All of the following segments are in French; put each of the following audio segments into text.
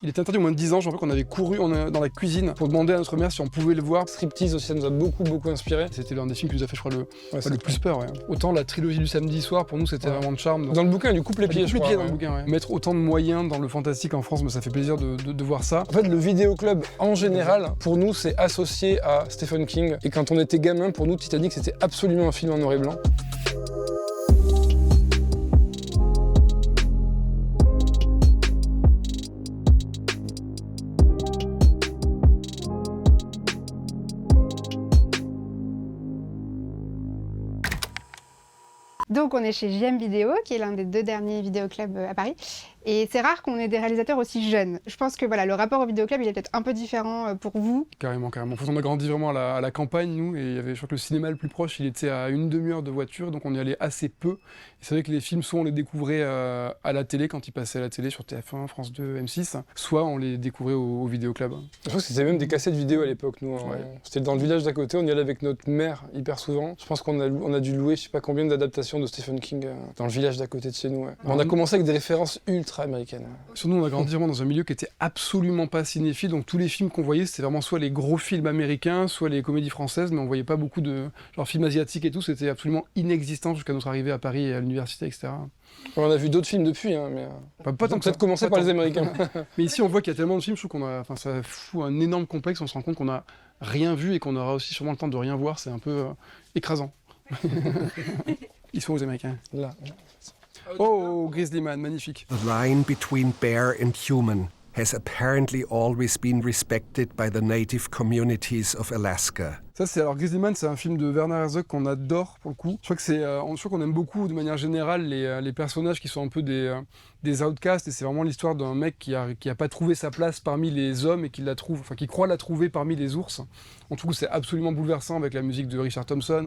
Il était interdit au moins de 10 ans, je me rappelle qu'on avait couru dans la cuisine pour demander à notre mère si on pouvait le voir. Striptease aussi, ça nous a beaucoup inspiré. C'était l'un des films qui nous a fait, je crois, le plus peur. Ouais. Autant la trilogie du samedi soir, pour nous, c'était vraiment de charme. Dans le bouquin, il lui coupe les pieds, je crois. Dans le bouquin, ouais. Mettre autant de moyens dans le fantastique en France, ça fait plaisir de voir ça. En fait, le vidéoclub, en général, pour nous, c'est associé à Stephen King. Et quand on était gamin, pour nous, Titanic, c'était absolument un film en noir et blanc. Donc on est chez JM Vidéo, qui est l'un des 2 derniers vidéoclubs à Paris. Et c'est rare qu'on ait des réalisateurs aussi jeunes. Je pense que voilà, le rapport au vidéoclub, il est peut-être un peu différent pour vous. Carrément. En fait, on a grandi vraiment à la campagne, nous, et il y avait, je crois que le cinéma le plus proche, il était à une demi-heure de voiture, donc on y allait assez peu. Et c'est vrai que les films, soit on les découvrait à la télé, quand ils passaient à la télé sur TF1, France 2, M6, soit on les découvrait au vidéoclub. Je pense que c'était même des cassettes vidéo à l'époque, nous. Hein. Ouais. C'était dans le village d'à côté, on y allait avec notre mère hyper souvent. Je pense qu'on a dû louer je sais pas combien d'adaptations de Stephen King dans le village d'à côté de chez nous. Ouais. On a commencé avec des références ultra américaines. Surtout, on a grandi vraiment dans un milieu qui était absolument pas cinéphile, donc tous les films qu'on voyait, c'était vraiment soit les gros films américains, soit les comédies françaises, mais on voyait pas beaucoup de films asiatiques et tout, c'était absolument inexistant jusqu'à notre arrivée à Paris et à l'université, etc. On a vu d'autres films depuis, hein, mais pas tant que ça. Peut-être commencer par les Américains. Mais ici, on voit qu'il y a tellement de films, je trouve ça fout un énorme complexe, on se rend compte qu'on a rien vu et qu'on aura aussi sûrement le temps de rien voir, c'est un peu écrasant. Ils sont aux Américains. Là. Oh, Grizzly Man, magnifique. The line between bear and human has apparently always been respected by the native communities of Alaska. Ça, Grizzly Man, c'est un film de Werner Herzog qu'on adore pour le coup. Je crois qu'on aime beaucoup de manière générale les personnages qui sont un peu des outcasts, et c'est vraiment l'histoire d'un mec qui a pas trouvé sa place parmi les hommes et qui croit la trouver parmi les ours. On trouve que c'est absolument bouleversant avec la musique de Richard Thompson.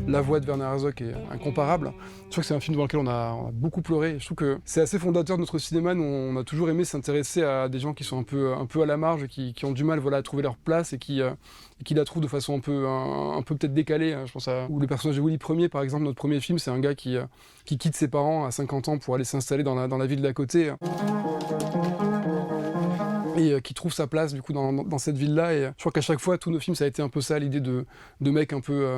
La voix de Werner Herzog est incomparable. Je trouve que c'est un film dans lequel on a beaucoup pleuré. Je trouve que c'est assez fondateur de notre cinéma. Nous, on a toujours aimé s'intéresser à des gens qui sont un peu à la marge, qui ont du mal à trouver leur place et qui la trouvent de façon un peu peut-être décalée. Je pense ou le personnage de Willy Ier, par exemple, notre premier film, c'est un gars qui quitte ses parents à 50 ans pour aller s'installer dans la ville d'à côté. Et qui trouve sa place du coup dans cette ville-là. Et je crois qu'à chaque fois, tous nos films, ça a été un peu ça, l'idée de mecs un peu,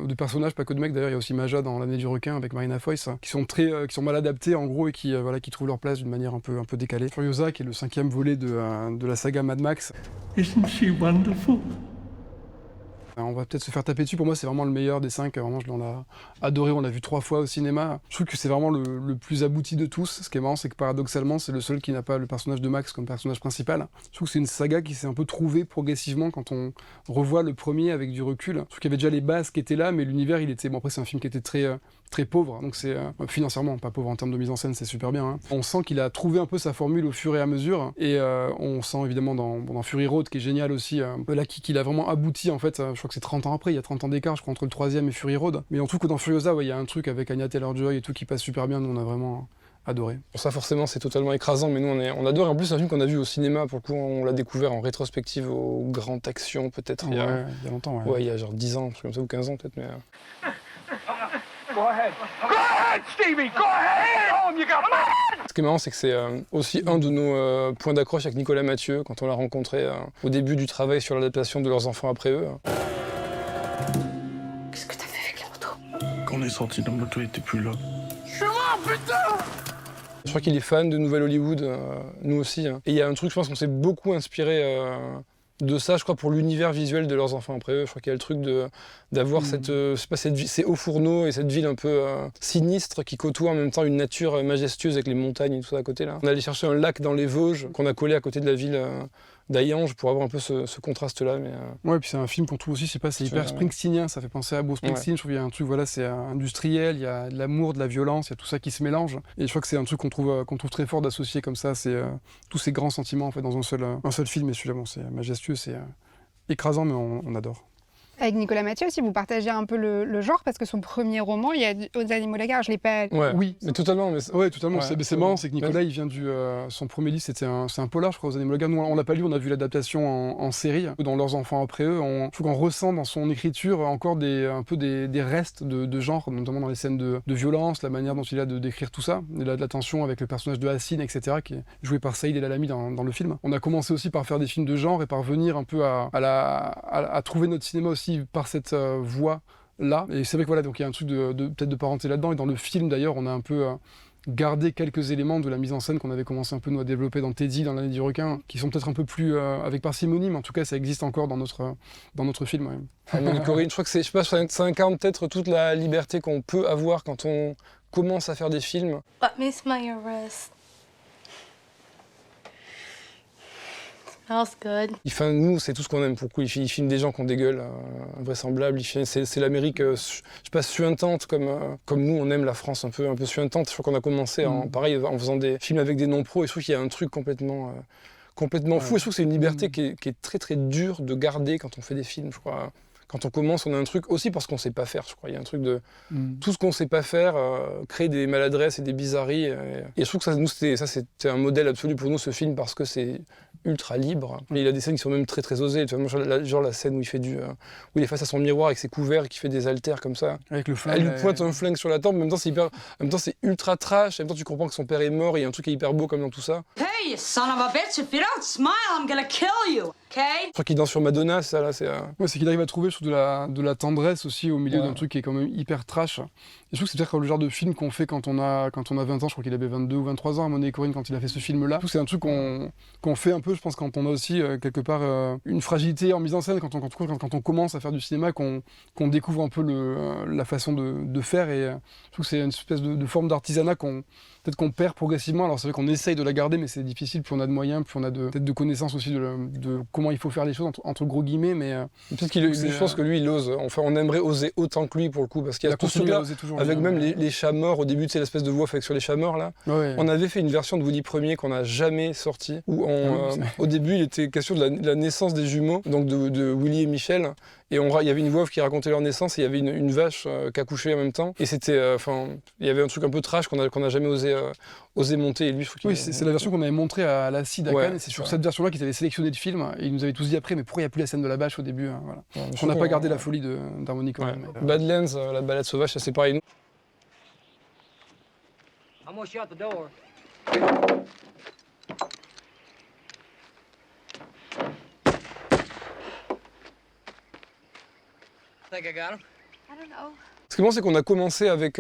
de personnages, pas que de mecs. D'ailleurs, il y a aussi Maja dans L'année du requin avec Marina Foïs, qui sont mal adaptés en gros et qui trouvent leur place d'une manière un peu décalée. Furiosa, qui est le 5e volet de la saga Mad Max. Isn't she wonderful? On va peut-être se faire taper dessus, pour moi c'est vraiment le meilleur des 5, vraiment je l'en adoré, on l'a vu 3 fois au cinéma. Je trouve que c'est vraiment le plus abouti de tous. Ce qui est marrant, c'est que paradoxalement c'est le seul qui n'a pas le personnage de Max comme personnage principal. Je trouve que c'est une saga qui s'est un peu trouvée progressivement quand on revoit le premier avec du recul. Je trouve qu'il y avait déjà les bases qui étaient là, mais l'univers il était... Bon après c'est un film qui était très pauvre, donc c'est financièrement, pas pauvre en termes de mise en scène, c'est super bien. Hein. On sent qu'il a trouvé un peu sa formule au fur et à mesure, et on sent évidemment dans Fury Road, qui est génial aussi, là qu'il a vraiment abouti en fait, je crois que c'est 30 ans après, il y a 30 ans d'écart je crois entre le 3e et Fury Road, mais on trouve que dans Furiosa, il y a un truc avec Anya Taylor-Joy et tout qui passe super bien, nous on a vraiment adoré. Ça forcément c'est totalement écrasant, mais nous on adore. En plus c'est un film qu'on a vu au cinéma, pour le coup on l'a découvert en rétrospective au Grand Action peut-être il y a longtemps. Ouais, il y a genre 10 ans, comme ça, ou 15 ans peut-être, mais... Go ahead. Go ahead, Stevie! Go ahead! You got mad! Ce qui est marrant, c'est que c'est aussi un de nos points d'accroche avec Nicolas Mathieu, quand on l'a rencontré au début du travail sur l'adaptation de Leurs enfants après eux. Qu'est-ce que t'as fait avec la moto? Quand on est sorti de la moto, il était plus là. Je suis mort, putain! Je crois qu'il est fan de Nouvelle Hollywood, nous aussi. Hein. Et il y a un truc, je pense qu'on s'est beaucoup inspiré de ça, je crois, pour l'univers visuel de Leurs enfants après eux. Je crois qu'il y a le truc d'avoir cette vie, ces hauts fourneaux et cette ville un peu sinistre qui côtoie en même temps une nature majestueuse avec les montagnes et tout ça à côté là. On est allé chercher un lac dans les Vosges qu'on a collé à côté de la ville d'Hayange pour avoir un peu ce contraste-là. Mais, Ouais, puis c'est un film qu'on trouve aussi, je sais pas, c'est hyper springsteenien, ça fait penser à Bruce Springsteen. Je trouve qu'il y a un truc, c'est industriel, il y a de l'amour, de la violence, il y a tout ça qui se mélange. Et je crois que c'est un truc qu'on trouve très fort d'associer comme ça, c'est tous ces grands sentiments en fait dans un seul film. Et celui-là, bon, c'est majestueux, c'est écrasant, mais on adore. Avec Nicolas Mathieu aussi, vous partagez un peu le genre parce que son premier roman, il y a Aux animaux la gare, je l'ai pas. Ouais, Oui. mais totalement. Mais Ouais, totalement. Ouais, C'est marrant, c'est que Nicolas, il vient son premier livre, c'est un polar, je crois, Aux animaux la gare. Nous, on l'a pas lu, on a vu l'adaptation en série. Dans Leurs enfants après eux, je trouve qu'on ressent dans son écriture encore un peu des restes de genre, notamment dans les scènes de violence, la manière dont il a de décrire tout ça, et de la tension avec le personnage de Hassine, etc., qui est joué par Saïd El Alami dans le film. On a commencé aussi par faire des films de genre et par venir un peu à trouver notre cinéma aussi par cette voie là, et c'est vrai que voilà, donc il y a un truc peut-être de parenté là-dedans, et dans le film d'ailleurs on a un peu gardé quelques éléments de la mise en scène qu'on avait commencé un peu nous à développer dans Teddy, dans L'année du requin, qui sont peut-être un peu plus avec parcimonie, mais en tout cas ça existe encore dans notre film. Ouais. Corinne, je crois que je sais pas, ça incarne peut-être toute la liberté qu'on peut avoir quand on commence à faire des films. Let me smell your wrist. Smells good. Nous, c'est tout ce qu'on aime pour le coup. Il filme des gens qui ont des gueules invraisemblables. C'est l'Amérique, je sais pas, suintante, comme nous, on aime la France un peu suintante. Je crois qu'on a commencé pareil, en faisant des films avec des non-pros, et je trouve qu'il y a un truc complètement fou. Et je trouve que c'est une liberté qui est très très dure de garder quand on fait des films, je crois. Quand on commence, on a un truc aussi parce qu'on sait pas faire, je crois. Il y a un truc de tout ce qu'on sait pas faire, créer des maladresses et des bizarreries. Et je trouve que ça, c'était un modèle absolu pour nous, ce film, parce que c'est ultra libre. Et il a des scènes qui sont même très très osées. Tu vois, genre la scène où où il est face à son miroir avec ses couverts et qui fait des haltères comme ça. Avec le flingue. Elle lui pointe un flingue sur la tempe. En même temps, c'est ultra trash. En même temps, tu comprends que son père est mort. Et il y a un truc qui est hyper beau comme dans tout ça. Hey, you son of a bitch! If you don't smile, I'm gonna kill you, okay? Je crois qu'il danse sur Madonna, ça là, c'est. Ouais, c'est qu'il arrive à trouver, je trouve, de la tendresse aussi au milieu d'un truc qui est quand même hyper trash. Et je trouve que c'est peut-être le genre de film qu'on fait quand on a 20 ans. Je crois qu'il avait 22 ou 23 ans à Monet et Corinne quand il a fait ce film-là. Je trouve que c'est un truc qu'on fait un peu, je pense, quand on a aussi quelque part une fragilité en mise en scène, quand on commence à faire du cinéma, qu'on découvre un peu la façon de faire. Et je trouve que c'est une espèce de forme d'artisanat peut-être qu'on perd progressivement. Alors c'est vrai qu'on essaye de la garder, mais c'est difficile. Plus on a de moyens, plus on a peut-être de connaissances aussi de comment il faut faire les choses, entre gros guillemets. Mais peut-être je pense que lui, il ose. Enfin, on aimerait oser autant que lui pour le coup, parce qu'il y a tout ce truc-là, avec même les chats morts. Au début, tu sais, l'espèce de voix fait sur les chats morts là. Ouais. On avait fait une version de Willy Ier qu'on n'a jamais sortie, où au début, il était question de la naissance des jumeaux, donc de Willy et Michel. Et il y avait une voix qui racontait leur naissance, et il y avait une vache qui accouchait en même temps. Et c'était, il y avait un truc un peu trash qu'on n'a jamais osé monter. Et lui, c'est la version qu'on avait montrée à la CID à Cannes. Et c'est sur cette version-là qu'ils avaient sélectionné le film. Et ils nous avaient tous dit après, mais pourquoi il n'y a plus la scène de la vache au début, voilà. On n'a pas gardé la folie d'Harmony quand même. Badlands, la balade sauvage, ça c'est pareil. I'm gonna shut the door. Think I got him? I don't know. Ce qui est bon, c'est qu'on a commencé avec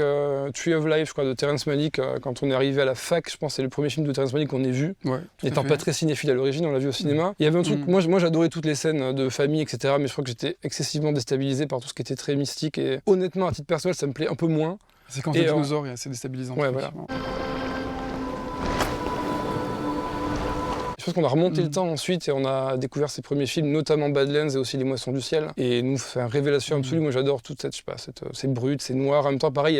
Tree of Life, je crois, de Terrence Malick, quand on est arrivé à la fac. Je pense que c'est le premier film de Terrence Malick qu'on ait vu. Ouais, N'étant pas très cinéphile à l'origine, on l'a vu au cinéma. Il y avait un truc, moi j'adorais toutes les scènes de famille, etc. Mais je crois que j'étais excessivement déstabilisé par tout ce qui était très mystique. Et honnêtement, à titre personnel, ça me plaît un peu moins. C'est quand les dinosaures, c'est déstabilisant. Ouais, voilà. Je pense qu'on a remonté le temps ensuite et on a découvert ses premiers films, notamment Badlands et aussi Les Moissons du Ciel. Et nous, c'est une révélation absolue. Moi, j'adore toute cette, c'est brut, c'est noir. En même temps, pareil, il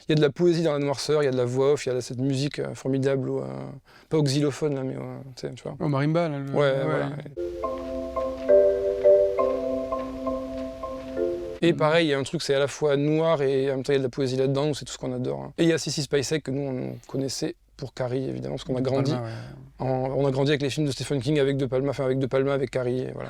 y a de la poésie dans la noirceur, il y a de la voix off, il y a cette musique formidable, pas au xylophone, là, mais tu vois. Au marimba, là. Voilà. Et pareil, il y a un truc, c'est à la fois noir et en même temps, il y a de la poésie là-dedans, c'est tout ce qu'on adore. Et il y a Sissy Spacek que nous, on connaissait pour Carrie, évidemment, parce qu'on a grandi. On a grandi avec les films de Stephen King, avec De Palma, avec Carrie, et voilà.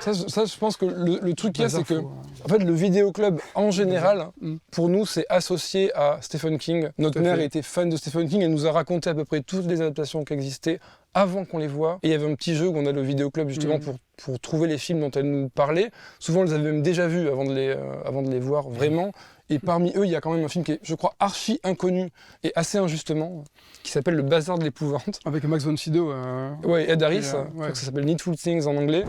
Ça, je pense que le truc qu'il y a, c'est que en fait, le vidéoclub, en général, pour nous, c'est associé à Stephen King. Notre mère était fan de Stephen King, elle nous a raconté à peu près toutes les adaptations qui existaient avant qu'on les voit. Et il y avait un petit jeu où on a le vidéoclub, justement, pour trouver les films dont elle nous parlait. Souvent, on les avait même déjà vus avant de les voir vraiment. Et parmi eux, il y a quand même un film qui est, je crois, archi inconnu et assez injustement, qui s'appelle Le Bazar de l'épouvante. Avec Max von Sydow. Ouais, Ed Harris. Je crois que ça s'appelle Needful Things en anglais.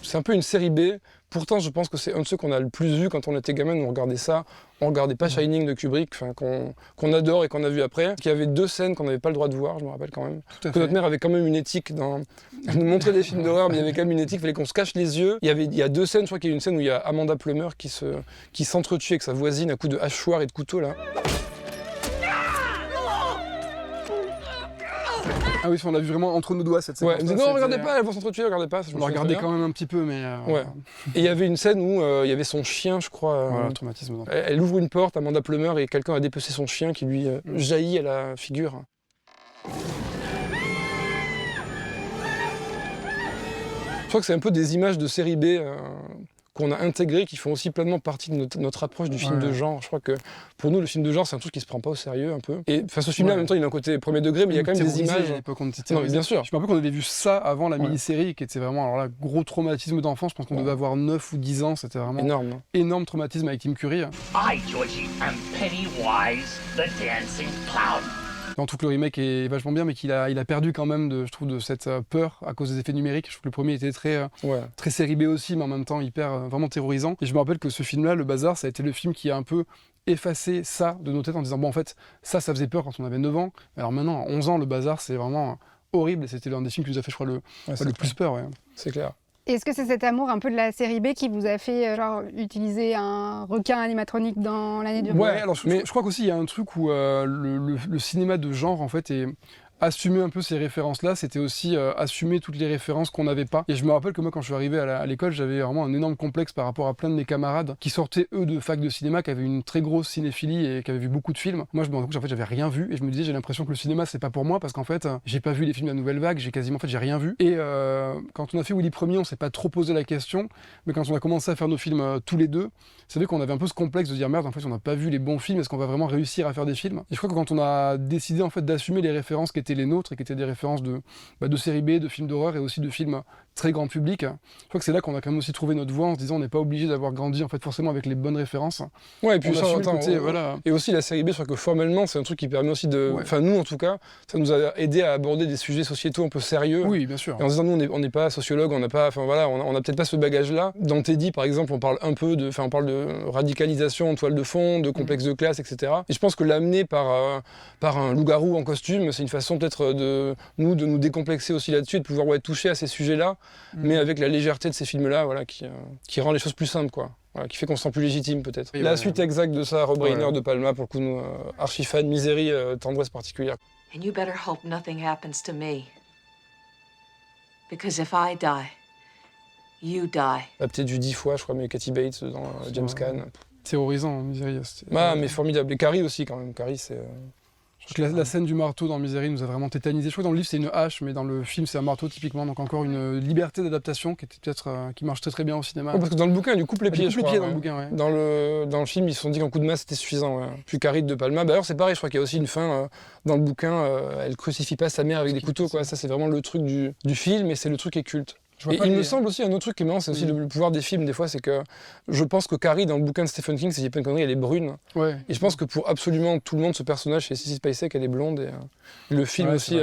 C'est un peu une série B. Pourtant, je pense que c'est un de ceux qu'on a le plus vu quand on était gamin. On regardait ça. On regardait pas Shining de Kubrick, qu'on adore et qu'on a vu après. Il y avait 2 scènes qu'on n'avait pas le droit de voir, je me rappelle quand même. Que notre mère avait quand même une éthique Elle nous montrait des films d'horreur, mais il y avait quand même une éthique. Il fallait qu'on se cache les yeux. Il y a 2 scènes. Je crois qu'il y a une scène où il y a Amanda Plummer qui s'entretue avec sa voisine à coups de hachoir et de couteau là. Ah oui, on l'a vu vraiment entre nos doigts cette Ouais, séquence. elle me disait non, regardez pas, elles vont s'entretuer, regardez pas. Ça, je On me l'a souviens regardé très bien. quand même un petit peu, mais. Ouais. Et il y avait une scène où il y avait son chien, je crois. Voilà, traumatisme. Elle ouvre une porte, Amanda Plummer, et quelqu'un a dépecé son chien qui lui jaillit à la figure. Je crois que c'est un peu des images de série B qu'on a intégrées, qui font aussi pleinement partie de notre approche du film de genre. Je crois que pour nous, le film de genre, c'est un truc qui se prend pas au sérieux un peu. Et ce film-là, en même temps, il a un côté premier degré, mais il y a quand même des images. À l'époque, on était Non, mais bien sûr. Je me rappelle qu'on avait vu ça avant la mini-série, qui était vraiment, alors là, gros traumatisme d'enfant. Je pense qu'on devait avoir 9 ou 10 ans. C'était vraiment énorme. Énorme traumatisme avec Tim Curry. I, Georgie, am Pennywise, the dancing clown. En tout que le remake est vachement bien, mais qu'il a perdu quand même, je trouve, de cette peur à cause des effets numériques. Je trouve que le premier était très série B aussi, mais en même temps hyper vraiment terrorisant. Et je me rappelle que ce film-là, Le Bazar, ça a été le film qui a un peu effacé ça de nos têtes en disant bon, en fait, ça faisait peur quand on avait 9 ans. Alors maintenant, à 11 ans, Le Bazar, c'est vraiment horrible. Et c'était l'un des films qui nous a fait, je crois, le plus peur. Ouais. C'est clair. Est-ce que c'est cet amour un peu de la série B qui vous a fait utiliser un requin animatronique dans l'année du Ouais, alors je crois qu'aussi il y a un truc où le cinéma de genre en fait est assumer un peu ces références-là, c'était aussi assumer toutes les références qu'on n'avait pas. Et je me rappelle que moi, quand je suis arrivé à l'école, j'avais vraiment un énorme complexe par rapport à plein de mes camarades qui sortaient, eux, de fac de cinéma, qui avaient une très grosse cinéphilie et qui avaient vu beaucoup de films. Moi, je me rendais compte qu'en fait, j'avais rien vu et je me disais, j'ai l'impression que le cinéma, c'est pas pour moi parce qu'en fait, j'ai pas vu les films de la Nouvelle Vague, j'ai rien vu. Et quand on a fait Willy Premier, on s'est pas trop posé la question, mais quand on a commencé à faire nos films tous les deux, c'est vrai qu'on avait un peu ce complexe de dire merde, en fait, on n'a pas vu les bons films, est-ce qu'on va vraiment réussir à faire des films? Et je crois que quand on a décidé en fait d'assumer les références qui étaient les nôtres et qui étaient des références de séries B, de films d'horreur et aussi de films très grand public, je crois que c'est là qu'on a quand même aussi trouvé notre voie en se disant on n'est pas obligé d'avoir grandi en fait forcément avec les bonnes références. Ouais, et puis voilà. Et aussi la série B, je crois que formellement c'est un truc qui permet aussi de, enfin nous en tout cas, ça nous a aidé à aborder des sujets sociétaux un peu sérieux. Oui, bien sûr. Et en se disant nous on n'est pas sociologue, on n'a pas, enfin voilà, on a peut-être pas ce bagage-là. Dans Teddy par exemple, on parle un peu de, on parle de radicalisation en toile de fond, de complexe de classe, etc. Et je pense que l'amener par un loup-garou en costume, c'est une façon peut-être de nous décomplexer aussi là-dessus, et de pouvoir toucher à ces sujets-là, mais avec la légèreté de ces films-là, voilà, qui rend les choses plus simples, quoi. Voilà, qui fait qu'on se sent plus légitime, peut-être. Oui, la suite exacte de ça, Rob Reiner de Palma, pour le coup, nous, archi-fan, Misery, tendresse particulière. And you better hope nothing happens to me. Because if I die, you die. Peut-être vu 10 fois, je crois, mais Kathy Bates dans James Caan. Terrorisant, Misery. Mais formidable. Et Carrie aussi, quand même. Carrie, c'est... La scène du marteau dans Misery nous a vraiment tétanisé. Je crois que dans le livre c'est une hache, mais dans le film c'est un marteau typiquement. Donc encore une liberté d'adaptation qui était peut-être qui marche très très bien au cinéma. Ouais, parce que dans le bouquin il lui coupe les pieds, je crois. Dans le bouquin, ouais. Dans le film ils se sont dit qu'un coup de masse c'était suffisant. Ouais. Puis Carrie de Palma, d'ailleurs c'est pareil. Je crois qu'il y a aussi une fin dans le bouquin. Elle crucifie pas sa mère avec des couteaux, quoi. Ça c'est vraiment le truc du film et c'est le truc qui est culte. Et il me semble aussi un autre truc qui est marrant, c'est aussi le pouvoir des films des fois, c'est que je pense que Carrie dans le bouquin de Stephen King, c'est pas une connerie, elle est brune. Ouais. Et je pense que pour absolument tout le monde, ce personnage, c'est Sissy Spacek, elle est blonde et le film aussi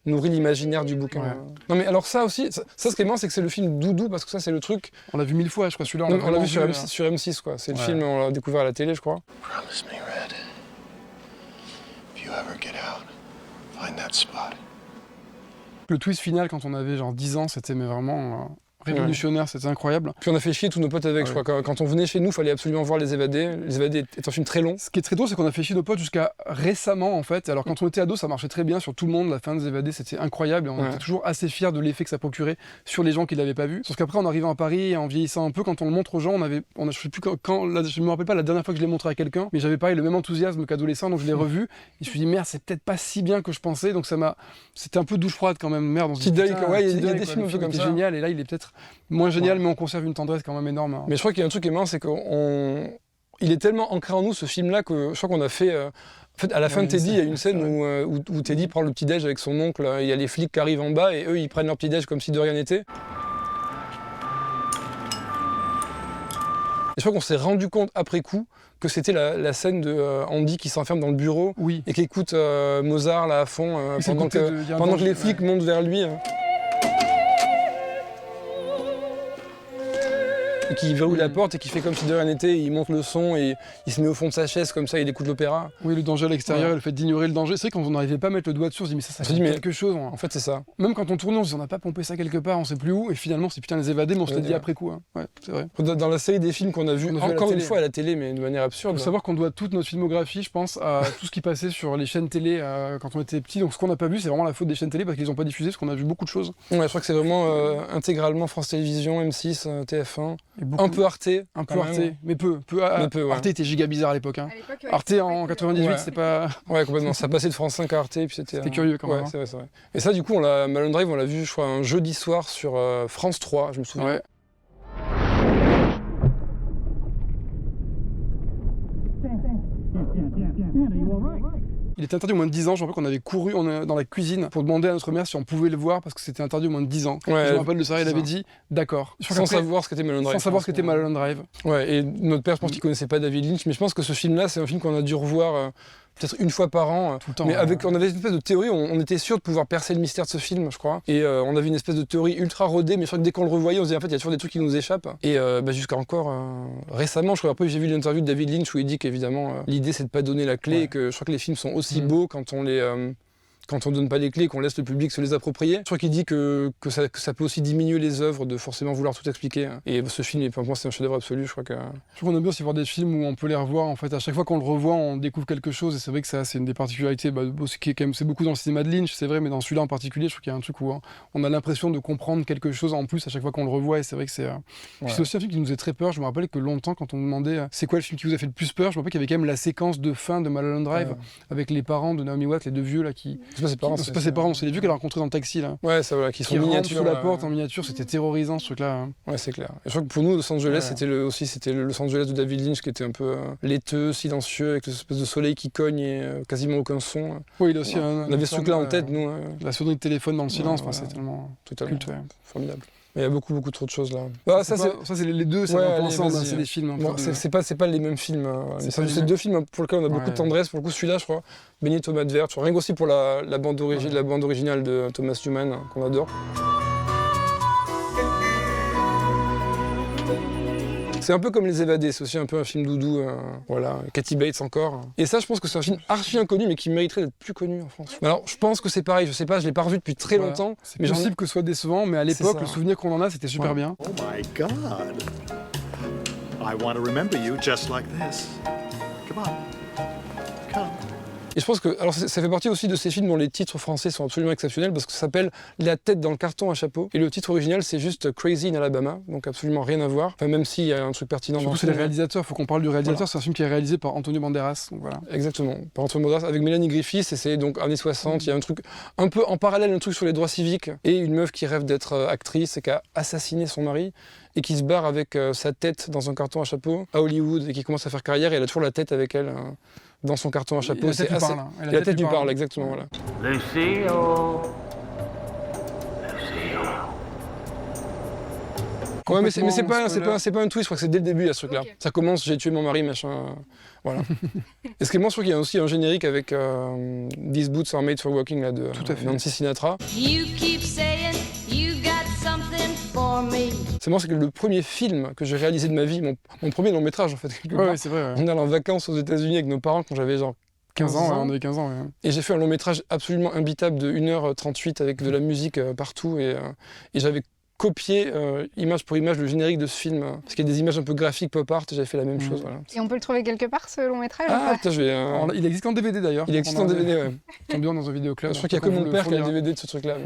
nourrit l'imaginaire du bouquin. Ouais. Non mais alors ça aussi, ça ce qui est marrant, c'est que c'est le film doudou parce que ça c'est le truc. On l'a vu 1000 fois, je crois celui-là. On l'a vu sur M6 quoi. C'est le film, on l'a découvert à la télé, je crois. Promise me, Red. If you ever get out, find that spot. Le twist final quand on avait genre 10 ans, c'était vraiment révolutionnaire, c'était incroyable. Puis on a fait chier tous nos potes avec, je crois. Quand on venait chez nous, il fallait absolument voir Les Évadés. Les Évadés est un film très long. Ce qui est très drôle, c'est qu'on a fait chier nos potes jusqu'à récemment, en fait. Alors quand on était ado, ça marchait très bien sur tout le monde. La fin des Évadés, c'était incroyable. Et on était toujours assez fiers de l'effet que ça procurait sur les gens qui l'avaient pas vu. Sauf qu'après, en arrivant à Paris et en vieillissant un peu, quand on le montre aux gens, je sais plus je me rappelle pas la dernière fois que je l'ai montré à quelqu'un, mais j'avais pareil le même enthousiasme qu'adolescent, donc je l'ai revu. Et je me suis dit merde, c'est peut-être pas si bien que je pensais. Donc c'était un peu douche froide quand même. Merde, Petit deuil, il y a des films un peu comme ça. Génial. Et là, il est peut-être moins génial. Mais on conserve une tendresse quand même énorme. Hein. Mais je crois qu'il y a un truc qui est marrant, c'est qu'il est tellement ancré en nous ce film-là que je crois qu'on a fait. En fait, à la fin de Teddy, il y a une scène où Teddy prend le petit-déj avec son oncle. Il y a les flics qui arrivent en bas et eux, ils prennent leur petit-déj comme si de rien n'était. Et je crois qu'on s'est rendu compte après coup que c'était la scène de Andy qui s'enferme dans le bureau et qui écoute Mozart là à fond pendant que les flics montent vers lui. et qui verrouille la porte et qui fait comme si de rien n'était, il monte le son et il se met au fond de sa chaise comme ça, il écoute l'opéra. Oui, le danger à l'extérieur, Ouais. le fait d'ignorer le danger. C'est vrai qu'on n'arrivait pas à mettre le doigt dessus, on se dit mais ça On se dit, fait mais- quelque chose. En fait, c'est ça. Même quand on tournait, on se dit on n'a pas pompé ça quelque part, on sait plus où, et finalement c'est putain les évadés, mais on se le dit Ouais. après coup. Hein. Ouais, c'est vrai. Dans la série des films qu'on a vus, Qu'on a vu à la encore une télé. fois à la télé, mais de manière absurde. Il faut savoir qu'on doit toute notre filmographie, je pense, à tout ce qui passait sur les chaînes télé quand on était petit. Donc ce qu'on n'a pas vu, c'est vraiment la faute des chaînes télé parce qu'ils n'ont pas diffusé, parce qu'on a vu beaucoup de choses. Ouais, je crois que c'est vraiment intégralement France Télévisions, M6, TF1, Et beaucoup, un peu Arte. un peu quand Arte, même. mais peu. Mais peu, ouais. Arte était giga bizarre à l'époque. Hein. À l'époque, ouais, Arte c'était en vrai que- 98, Ouais. c'était pas. Ouais, complètement. Ça passait de France 5 à Arte, puis c'était. C'était curieux quand même, Ouais, hein. c'est vrai, c'est vrai. Et ça, du coup, Malone Drive, on l'a vu, je crois, un jeudi soir sur France 3, je me souviens. Ouais. Il était interdit au moins de 10 ans. Je me rappelle qu'on avait couru dans la cuisine pour demander à notre mère si on pouvait le voir parce que c'était interdit au moins de 10 ans. Ouais, je me rappelle de ça, il c'est avait ça. dit d'accord. Je crois Sans qu'après, savoir ce qu'était Malone Drive. sans savoir ce qu'était Malone Drive. Ouais, et notre père, je pense qu'il connaissait pas David Lynch, mais je pense que ce film-là, c'est un film qu'on a dû revoir peut-être une fois par an. Tout le temps. Mais on avait une espèce de théorie, on était sûr de pouvoir percer le mystère de ce film, je crois. Et on avait une espèce de théorie ultra rodée, mais je crois que dès qu'on le revoyait, on se disait en fait, il y a toujours des trucs qui nous échappent. Et jusqu'à encore récemment, je crois, après j'ai vu l'interview de David Lynch où il dit qu'évidemment, l'idée c'est de pas donner la clé Ouais. et que je crois que les films sont aussi beaux quand on donne pas les clés, qu'on laisse le public se les approprier. Je crois qu'il dit que ça peut aussi diminuer les œuvres de forcément vouloir tout expliquer. Et ce film, pour moi, c'est un chef-d'œuvre absolu. Je crois que. Je trouve qu'on aime bien aussi voir des films où on peut les revoir. En fait, à chaque fois qu'on le revoit, on découvre quelque chose. Et c'est vrai que ça, c'est une des particularités. Qui est quand même, c'est beaucoup dans le cinéma de Lynch, c'est vrai, mais dans celui-là en particulier, je trouve qu'il y a un truc où on a l'impression de comprendre quelque chose en plus à chaque fois qu'on le revoit. Et c'est vrai que c'est. Puis c'est aussi un film qui nous faisait très peur. Je me rappelle que longtemps, quand on me demandait c'est quoi le film qui vous a fait le plus peur, je me rappelle qu'il y avait quand même la séquence de fin de Mulholland Drive avec les parents de Naomi Watts, les deux vieux là qui. C'est pas ses parents. C'est pas ses parents, c'est les vieux qu'elle a rencontrés dans le taxi là. Ouais, ça voilà, qui sont Qui rentrent miniatures sous la porte en miniature, c'était terrorisant ce truc-là. Hein. Ouais, c'est clair. Et je crois que pour nous, Los Angeles, Ouais. c'était le Los Angeles de David Lynch qui était un peu laiteux, silencieux, avec cette espèce de soleil qui cogne et quasiment aucun son. Oui, il a aussi On avait ce truc-là en tête, nous. La sonnerie de téléphone dans le silence, voilà. c'est tellement Totalement. culte. Ouais. Formidable. Mais il y a beaucoup, beaucoup trop de choses là. Bah, ça, c'est les deux, c'est Ouais, un peu allez, ensemble, hein, vas-y. c'est des films. Bon, c'est pas les mêmes films. C'est C'est pas les mêmes. deux films pour lesquels on a beaucoup Ouais. de tendresse. Pour le coup, celui-là, je crois, baigné de tomates vertes. Rien qu'aussi pour la bande originale de Thomas Newman, qu'on adore. C'est un peu comme Les Évadés, c'est aussi un peu un film doudou, voilà, Kathy Bates encore. Et ça, je pense que c'est un film archi inconnu, mais qui mériterait d'être plus connu en France. Mais alors, je pense que c'est pareil, je sais pas, je l'ai pas revu depuis très Voilà. longtemps. C'est Mais j'en ai- possible que ce soit décevant, mais à C'est l'époque, ça. le souvenir qu'on en a, c'était super Ouais. bien. Oh my God. I want to remember you just like this. Come on. Come. Et je pense que alors ça fait partie aussi de ces films dont les titres français sont absolument exceptionnels parce que ça s'appelle La tête dans le carton à chapeau. Et le titre original, c'est juste Crazy in Alabama, donc absolument rien à voir. Enfin, même s'il y a un truc pertinent dans Surtout, le c'est le film. réalisateur, il faut qu'on parle du réalisateur. Voilà. C'est un film qui est réalisé par Antonio Banderas. Donc voilà. Exactement. Par Antoine Banderas avec Mélanie Griffiths, et c'est donc années 60. Il y a un truc un peu en parallèle, un truc sur les droits civiques et une meuf qui rêve d'être actrice et qui a assassiné son mari et qui se barre avec sa tête dans un carton à chapeau à Hollywood et qui commence à faire carrière et elle a toujours la tête avec elle dans son carton à chapeau. Et la tête lui assez- parle, hein. Et Et la tête lui parle, exactement. Voilà. Lucille. Ouais, mais c'est Complètement pas un twist, je crois que c'est dès le début, à ce truc-là. Ok. Ça commence, j'ai tué mon mari, machin. Voilà. Et ce qui est marrant, je crois qu'il y a aussi un générique avec These Boots Are Made for Walking là, de Tout à fait. Nancy Sinatra. You keep saying you got something for me. C'est marrant, c'est que le premier film que j'ai réalisé de ma vie, mon premier long métrage en fait, quelque Ouais, part, ouais, c'est vrai. Ouais. on allait en vacances aux États-Unis avec nos parents quand j'avais genre 15 ans, ouais, on avait 15 ans. Ouais. Et j'ai fait un long métrage absolument imbitable de 1h38 avec de la musique partout et j'avais copié image pour image le générique de ce film parce qu'il y a des images un peu graphiques pop art et j'avais fait la même chose. Voilà. Et on peut le trouver quelque part, ce long métrage ou Ah pas putain, je vais. Il existe en DVD d'ailleurs. Il existe en DVD, ouais. Il tombe bien dans un vidéoclub. Je crois qu'il n'y a que mon père qui a le DVD de ce truc-là.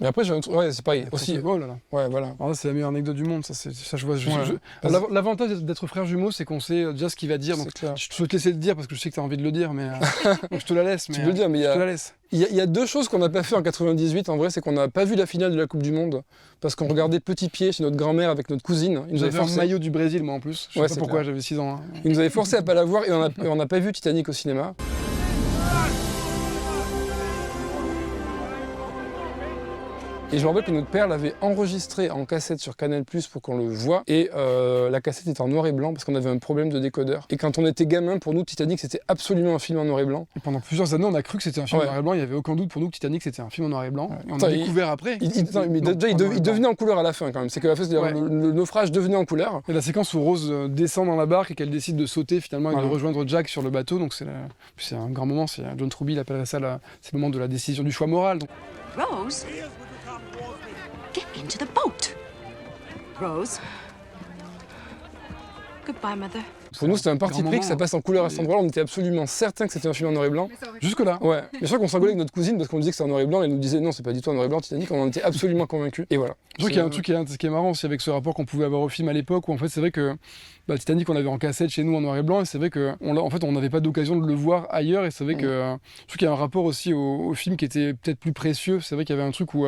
Mais après, j'ai un truc. Ouais, c'est pareil. Aussi. Oh là là. Ouais, voilà. Alors là, c'est la meilleure anecdote du monde. Ça, je vois. Ouais. L'avantage d'être frère jumeau, c'est qu'on sait déjà ce qu'il va dire. Donc, C'est clair. je peux te laisser le dire parce que je sais que tu as envie de le dire, mais donc je te la laisse. Mais, Tu peux le dire, mais je te la laisse. il y a deux choses qu'on n'a pas fait en 98. En vrai, c'est qu'on n'a pas vu la finale de la Coupe du Monde parce qu'on regardait Petit Pied chez notre grand-mère avec notre cousine. Il nous avait J'avais un forcé. maillot du Brésil, moi en plus. Je sais Ouais, pas c'est pourquoi, clair. j'avais 6 ans. Hein. Il nous avait forcé à pas la voir et on n'a pas vu Titanic au cinéma. Et je me rappelle que notre père l'avait enregistré en cassette sur Canal+ pour qu'on le voit. Et la cassette était en noir et blanc parce qu'on avait un problème de décodeur. Et quand on était gamin, pour nous, Titanic, c'était absolument un film en noir et blanc. Et pendant plusieurs années, on a cru que c'était un film en noir et blanc. Il n'y avait aucun doute pour nous que Titanic, c'était un film en noir et blanc. Et on a découvert après. Il devenait en couleur à la fin quand même. C'est que la fin, le naufrage devenait en couleur. Et la séquence où Rose descend dans la barque et qu'elle décide de sauter finalement et de rejoindre Jack sur le bateau. Donc c'est un grand moment. John Truby il appellerait ça c'est le moment de la décision du choix moral. Donc... Rose, get into the boat. Rose. Goodbye, mother. Pour nous, c'était un parti pris que ça passe en couleur à cet endroit-là. On était absolument certain que c'était un film en noir et blanc. Jusque-là. Ouais. Mais je crois qu'on s'engueulait avec notre cousine parce qu'on disait que c'était en noir et blanc et elle nous disait non, c'est pas du tout en noir et blanc, Titanic. On en était absolument convaincus. Et voilà. Je crois qu'il y a un truc qui est marrant aussi avec ce rapport qu'on pouvait avoir au film à l'époque où en fait c'est vrai que Titanic on l'avait en cassette chez nous en noir et blanc et c'est vrai que on n'avait pas d'occasion de le voir ailleurs et c'est vrai que je trouve qu'il y a un rapport aussi au film qui était peut-être plus précieux. C'est vrai qu'il y avait un truc où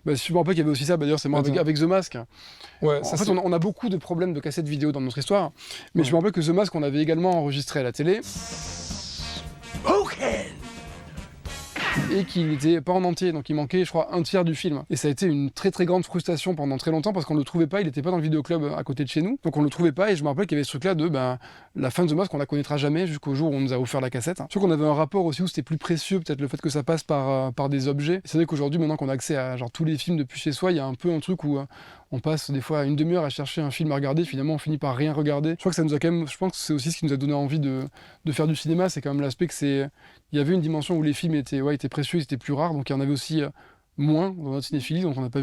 je me rappelle qu'il y avait aussi ça, d'ailleurs c'est moi avec The Mask. Ouais, en fait on a beaucoup de problèmes de cassettes vidéo dans notre histoire, mais je me rappelle que The Mask on avait également enregistré à la télé. Et qu'il n'était pas en entier, donc il manquait je crois un tiers du film. Et ça a été une très très grande frustration pendant très longtemps parce qu'on le trouvait pas, il était pas dans le vidéoclub à côté de chez nous, donc on le trouvait pas et je me rappelle qu'il y avait ce truc là de la fin de The Mask on la connaîtra jamais jusqu'au jour où on nous a offert la cassette. Je trouve qu'on avait un rapport aussi où c'était plus précieux, peut-être le fait que ça passe par des objets. C'est vrai qu'aujourd'hui maintenant qu'on a accès à genre tous les films depuis chez soi, il y a un peu un truc où on passe des fois une demi-heure à chercher un film à regarder, finalement on finit par rien regarder. Je crois que ça nous a quand même, je pense que c'est aussi ce qui nous a donné envie de faire du cinéma, c'est quand même l'aspect que il y avait une dimension où les films étaient précieux, ils étaient plus rares, donc il y en avait aussi moins dans notre cinéphilie, donc on n'avait pas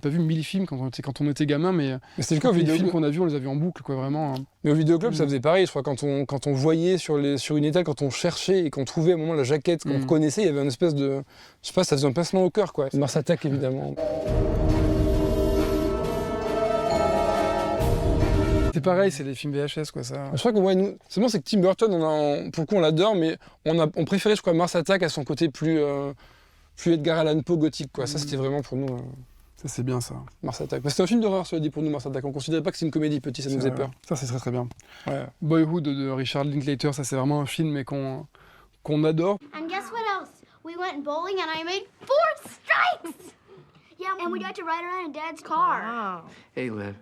vu 1000 films quand on était gamin, mais c'était le cas au les films qu'on a vus, on les a vus en boucle, quoi, vraiment. Mais au vidéoclub, ça faisait pareil, je crois, quand on voyait sur une étale, quand on cherchait et qu'on trouvait à un moment la jaquette qu'on reconnaissait, il y avait une espèce de, je sais pas, ça faisait un pincement au cœur, quoi. Mars Attack, évidemment. C'est pareil, c'est les films VHS, quoi, ça. Je crois que c'est que Tim Burton, pour le coup, on l'adore, mais on préférait, je crois, Mars Attack à son côté plus Edgar Allan Poe gothique, quoi. Ça, c'était vraiment pour nous. Ça, c'est bien, ça. Mars Attack. C'est un film d'horreur, cela dit, pour nous, Mars Attack. On considérait pas que c'est une comédie, petit, ça nous faisait peur. Ça, c'est très très bien. Ouais. Boyhood de Richard Linklater, ça, c'est vraiment un film mais qu'on adore. And guess what else? We went bowling and I made 4 strikes! Yeah, and we got to ride around in Dad's car. Wow. Hey, Liv.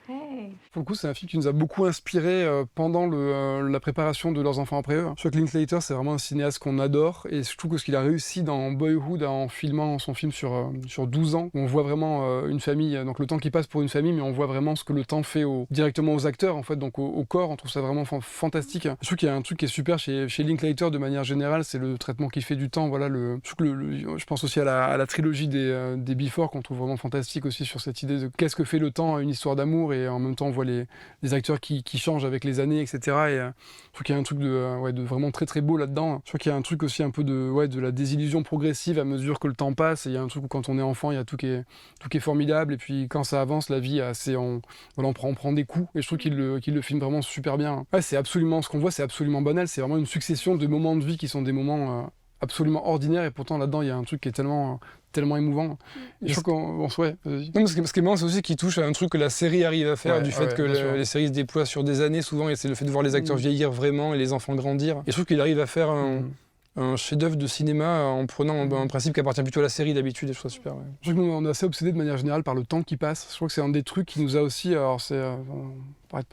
Hey. Pour le coup, c'est un film qui nous a beaucoup inspiré pendant la préparation de Leurs enfants après eux. Je crois que Linklater, c'est vraiment un cinéaste qu'on adore et je trouve que ce qu'il a réussi dans Boyhood en filmant son film sur 12 ans, on voit vraiment une famille, donc le temps qui passe pour une famille, mais on voit vraiment ce que le temps fait directement aux acteurs, en fait, donc au corps. On trouve ça vraiment fantastique. Je trouve qu'il y a un truc qui est super chez Linklater de manière générale, c'est le traitement qu'il fait du temps. Voilà, je pense aussi à la trilogie des Before qu'on trouve vraiment fantastique aussi sur cette idée de qu'est-ce que fait le temps à une histoire d'amour et en même temps on voit les acteurs qui changent avec les années, etc. Et je trouve qu'il y a un truc de vraiment très très beau là-dedans. Je crois qu'il y a un truc aussi un peu de la désillusion progressive à mesure que le temps passe. Et il y a un truc où quand on est enfant, il y a tout qui est formidable. Et puis quand ça avance, la vie, on prend des coups. Et je trouve qu'il le filme vraiment super bien. Ouais, c'est absolument, ce qu'on voit, c'est absolument banal. C'est vraiment une succession de moments de vie qui sont des moments absolument ordinaires. Et pourtant là-dedans, il y a un truc qui est tellement émouvant. Et je crois qu'on vas-y. Non, ce qui est marrant, c'est aussi qu'il touche à un truc que la série arrive à faire, du fait que les séries se déploient sur des années souvent, et c'est le fait de voir les acteurs vieillir vraiment et les enfants grandir. Et je trouve qu'il arrive à faire un chef-d'œuvre de cinéma en prenant un principe qui appartient plutôt à la série d'habitude, et je trouve ça super. Ouais. Je trouve qu'on est assez obsédé de manière générale par le temps qui passe. Je crois que c'est un des trucs qui nous a aussi, alors c'est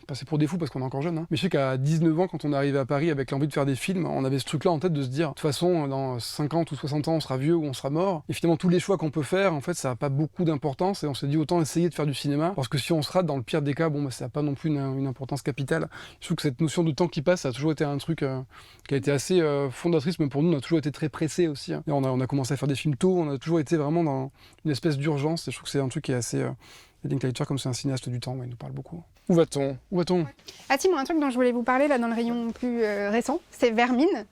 passer pour des fous parce qu'on est encore jeune, hein. Mais je sais qu'à 19 ans, quand on est arrivé à Paris avec l'envie de faire des films, on avait ce truc-là en tête de se dire, de toute façon, dans 50 ou 60 ans, on sera vieux ou on sera mort. Et finalement, tous les choix qu'on peut faire, en fait, ça n'a pas beaucoup d'importance. Et on s'est dit, autant essayer de faire du cinéma, parce que si on se rate, dans le pire des cas, ça n'a pas non plus une importance capitale. Je trouve que cette notion de temps qui passe, ça a toujours été un truc qui a été assez fondatrice, mais pour nous, on a toujours été très pressés aussi. Hein. Et on a commencé à faire des films tôt, on a toujours été vraiment dans une espèce d'urgence. Et je trouve que c'est un truc qui est assez... Linklater, comme c'est un cinéaste du temps, il nous parle beaucoup. Où va-t-on ? Ah si, moi un truc dont je voulais vous parler là dans le rayon plus récent, c'est Vermine,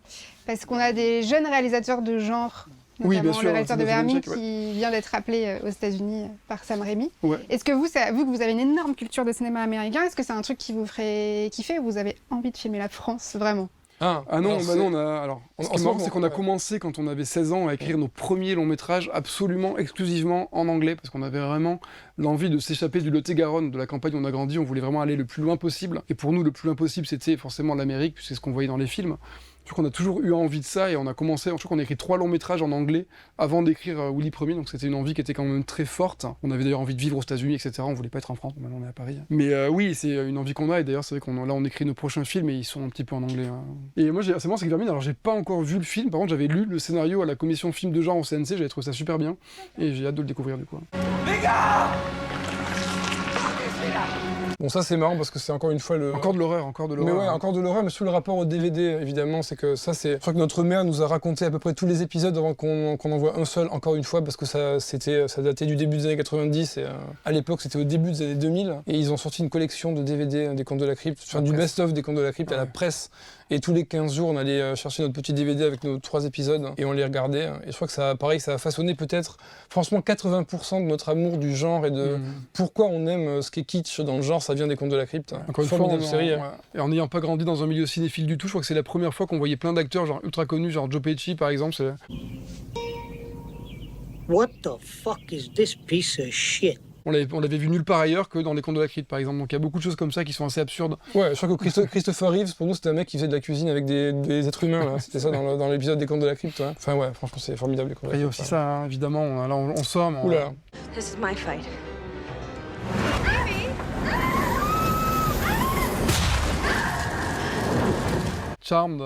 parce qu'on a des jeunes réalisateurs de genre, notamment oui, bien sûr, le réalisateur de Vermine Jack, qui vient d'être appelé aux États-Unis par Sam Raimi. Ouais. Est-ce que vous, vu que vous avez une énorme culture de cinéma américain, est-ce que c'est un truc qui vous ferait kiffer ou vous avez envie de filmer la France vraiment ? Ah non, ce qui est marrant, c'est qu'on a commencé quand on avait 16 ans à écrire nos premiers longs métrages absolument exclusivement en anglais, parce qu'on avait vraiment l'envie de s'échapper du Lot-et-Garonne, de la campagne où on a grandi. On voulait vraiment aller le plus loin possible. Et pour nous, le plus loin possible, c'était forcément l'Amérique, puisque c'est ce qu'on voyait dans les films. Je crois qu'on a toujours eu envie de ça et on a commencé, je crois qu'on a écrit 3 longs métrages en anglais avant d'écrire Willy Premier, donc c'était une envie qui était quand même très forte. On avait d'ailleurs envie de vivre aux États-Unis, etc. On voulait pas être en France, maintenant on est à Paris. Mais oui, c'est une envie qu'on a et d'ailleurs c'est vrai on écrit nos prochains films et ils sont un petit peu en anglais. Hein. Et moi, c'est marrant, c'est que Vermine, alors j'ai pas encore vu le film, par contre j'avais lu le scénario à la commission film de genre au CNC, j'avais trouvé ça super bien et j'ai hâte de le découvrir du coup. Les gars! Bon, ça c'est marrant parce que c'est encore une fois Encore de l'horreur. Mais ouais, encore de l'horreur, mais sous le rapport au DVD, évidemment, c'est que ça c'est... Je crois que notre mère nous a raconté à peu près tous les épisodes avant qu'on en voit un seul, encore une fois, parce que ça datait du début des années 90, et à l'époque c'était au début des années 2000, et ils ont sorti une collection de DVD des Contes de la Crypte, enfin du best-of des Contes de la Crypte à la presse, et tous les 15 jours on allait chercher notre petit DVD avec nos 3 épisodes, et on les regardait, et je crois que ça, pareil, ça a façonné peut-être, franchement, 80% de notre amour du genre, et de pourquoi on aime ce qui est kitsch dans le genre, ça vient des Contes de la Crypte. Encore une fois, série. Et en n'ayant pas grandi dans un milieu cinéphile du tout, je crois que c'est la première fois qu'on voyait plein d'acteurs genre ultra connus, genre Joe Pesci par exemple. What the fuck is this piece of shit? On l'avait vu nulle part ailleurs que dans les Contes de la Crypte par exemple, donc il y a beaucoup de choses comme ça qui sont assez absurdes. Ouais, je crois que Christopher Reeves, pour nous, c'était un mec qui faisait de la cuisine avec des êtres humains, là. C'était ça dans l'épisode des Contes de la Crypte. Ouais. Enfin ouais, franchement c'est formidable les Contes de la Crypte. Il y a aussi ça, hein, évidemment, là on sort. Oula. This is my fight. Charmed,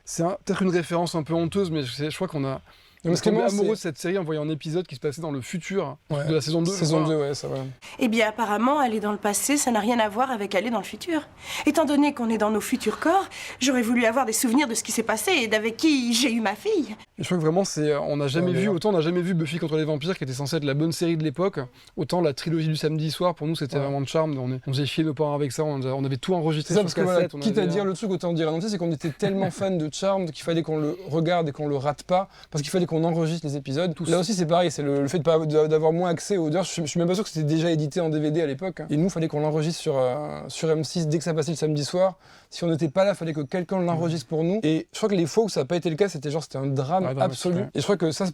c'est peut-être une référence un peu honteuse, mais je crois qu'on a... On est tombé amoureux de cette série en voyant un épisode qui se passait dans le futur de la saison 2. Saison 2, ouais, ça va. Eh bien, apparemment, aller dans le passé, ça n'a rien à voir avec aller dans le futur. Étant donné qu'on est dans nos futurs corps, j'aurais voulu avoir des souvenirs de ce qui s'est passé et d'avec qui j'ai eu ma fille. Et je crois que vraiment, on n'a jamais vu Buffy contre les vampires, qui était censée être la bonne série de l'époque, autant la trilogie du samedi soir, pour nous, c'était vraiment de Charmed. On faisait chier nos parents avec ça, on avait tout enregistré sur cassette. Quitte à dire le truc, autant dire à l'entier, c'est qu'on était tellement fans de Charmed qu'il fallait qu'on le regarde et qu'on le rate pas, parce qu'il fallait qu'on enregistre les épisodes. Là aussi c'est pareil, c'est le fait d'avoir moins accès aux... D'ailleurs je suis même pas sûr que c'était déjà édité en DVD à l'époque. Hein. Et nous, fallait qu'on l'enregistre sur M6 dès que ça passait le samedi soir. Si on n'était pas là, fallait que quelqu'un l'enregistre pour nous. Et je crois que les fois où ça n'a pas été le cas, c'était un drame absolu. Et je crois que ça,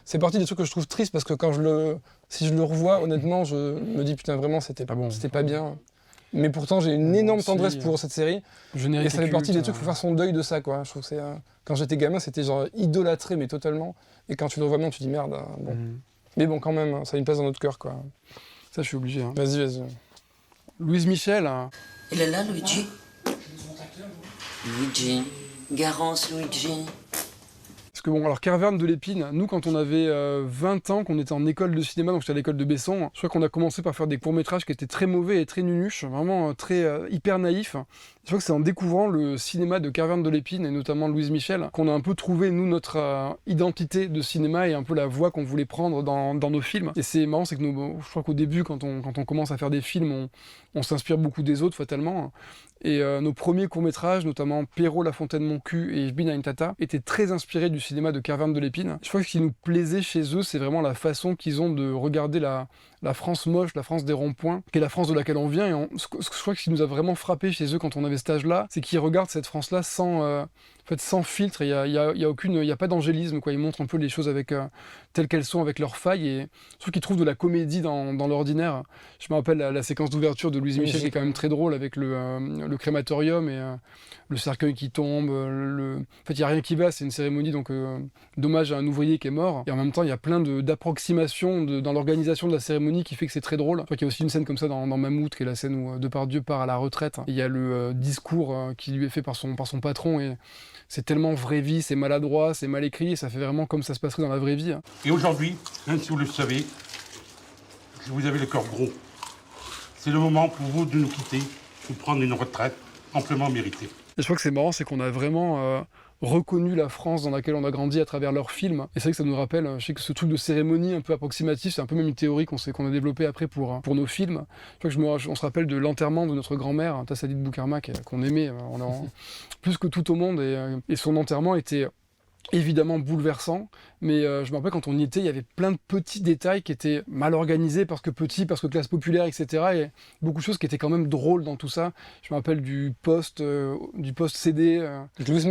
c'est partie des trucs que je trouve triste, parce que si je le revois, honnêtement, je me dis putain, vraiment c'était pas bien. Mais pourtant j'ai une énorme tendresse pour cette série. Et ça fait partie des trucs, faut faire son deuil de ça, quoi. Je trouve que c'est... Quand j'étais gamin, c'était genre idolâtré, mais totalement. Et quand tu le revois maintenant, tu te dis merde, bon. Mais bon, quand même, ça a une place dans notre cœur, quoi. Ça, je suis obligé. Hein. Vas-y. Louise Michel. Hein. Il est là, Luigi. Luigi. Garance, Luigi. Parce que bon, alors Caverne de l'Épine, nous quand on avait 20 ans, qu'on était en école de cinéma, donc j'étais à l'école de Besson, je crois qu'on a commencé par faire des courts-métrages qui étaient très mauvais et très nunuches, vraiment très hyper naïfs. Je crois que c'est en découvrant le cinéma de Caverne de l'Épine, et notamment Louise Michel, qu'on a un peu trouvé, nous, notre identité de cinéma et un peu la voie qu'on voulait prendre dans nos films. Et c'est marrant, c'est que je crois qu'au début, quand on commence à faire des films, on s'inspire beaucoup des autres, fatalement. Et nos premiers courts-métrages, notamment Perrault, La Fontaine Mon Cul et Jbin Ain Tata, étaient très inspirés du cinéma de Caverne de l'Épine. Je crois que ce qui nous plaisait chez eux, c'est vraiment la façon qu'ils ont de regarder la France moche, la France des ronds-points, qui est la France de laquelle on vient. Et je crois que ce qui nous a vraiment frappé chez eux quand on avait cet âge-là, c'est qu'ils regardent cette France-là sans filtre. Il y a pas d'angélisme, quoi. Ils montrent un peu les choses telles qu'elles sont, avec leurs failles. Et je trouve qu'ils trouvent de la comédie dans l'ordinaire. Je me rappelle la séquence d'ouverture de Louise Michel, qui est quand même très drôle, avec le crématorium et le cercueil qui tombe. En fait, il n'y a rien qui va, c'est une cérémonie donc d'hommage à un ouvrier qui est mort. Et en même temps, il y a plein d'approximations dans l'organisation de la cérémonie qui fait que c'est très drôle. Je crois qu'il y a aussi une scène comme ça dans Mammouth, qui est la scène où Depardieu part à la retraite. Et il y a le discours qui lui est fait par son patron. Et c'est tellement vraie vie, c'est maladroit, c'est mal écrit, et ça fait vraiment comme ça se passerait dans la vraie vie. Et aujourd'hui, même si vous le savez, vous avez le cœur gros. C'est le moment pour vous de nous quitter, de prendre une retraite amplement méritée. Et je crois que c'est marrant, c'est qu'on a vraiment reconnu la France dans laquelle on a grandi à travers leurs films. Et c'est vrai que ça nous rappelle, je sais que ce truc de cérémonie un peu approximatif, c'est un peu même une théorie qu'on a développée après pour nos films. Je crois que on se rappelle de l'enterrement de notre grand-mère, Tassadit Boukarmak, qu'on aimait plus que tout au monde. Et son enterrement était évidemment bouleversant, mais je me rappelle quand on y était, il y avait plein de petits détails qui étaient mal organisés parce que classe populaire, etc. Et beaucoup de choses qui étaient quand même drôles dans tout ça. Je me rappelle du post CD avec Luis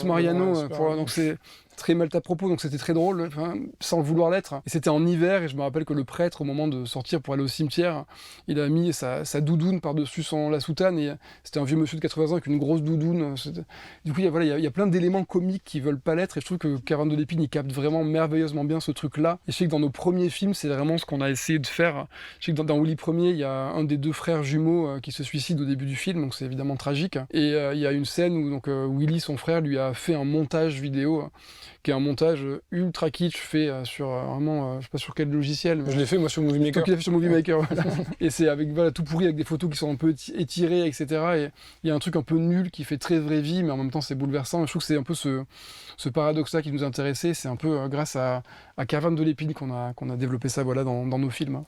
Mariano. Donc très mal à propos, donc c'était très drôle, sans le vouloir l'être. Et c'était en hiver, et je me rappelle que le prêtre, au moment de sortir pour aller au cimetière, il a mis sa doudoune par-dessus la soutane, et c'était un vieux monsieur de 80 ans avec une grosse doudoune. Du coup, il y a plein d'éléments comiques qui veulent pas l'être, et je trouve que Caravan de l'Épine, il capte vraiment merveilleusement bien ce truc-là. Et je sais que dans nos premiers films, c'est vraiment ce qu'on a essayé de faire. Je sais que dans Willy Ier, il y a un des deux frères jumeaux qui se suicide au début du film, donc c'est évidemment tragique. Et il y a une scène où Willy, son frère, lui a fait un montage vidéo, qui est un montage ultra kitsch fait sur vraiment, je sais pas sur quel logiciel. Mais... Je l'ai fait moi sur Movie Maker. Il l'a fait sur Movie Maker, voilà. Et c'est avec tout pourri, avec des photos qui sont un peu étirées, etc. Et il y a un truc un peu nul qui fait très vraie vie, mais en même temps c'est bouleversant. Et je trouve que c'est un peu ce paradoxe-là qui nous intéressait. C'est un peu grâce à Caravan de l'Épine qu'on a développé ça dans nos films.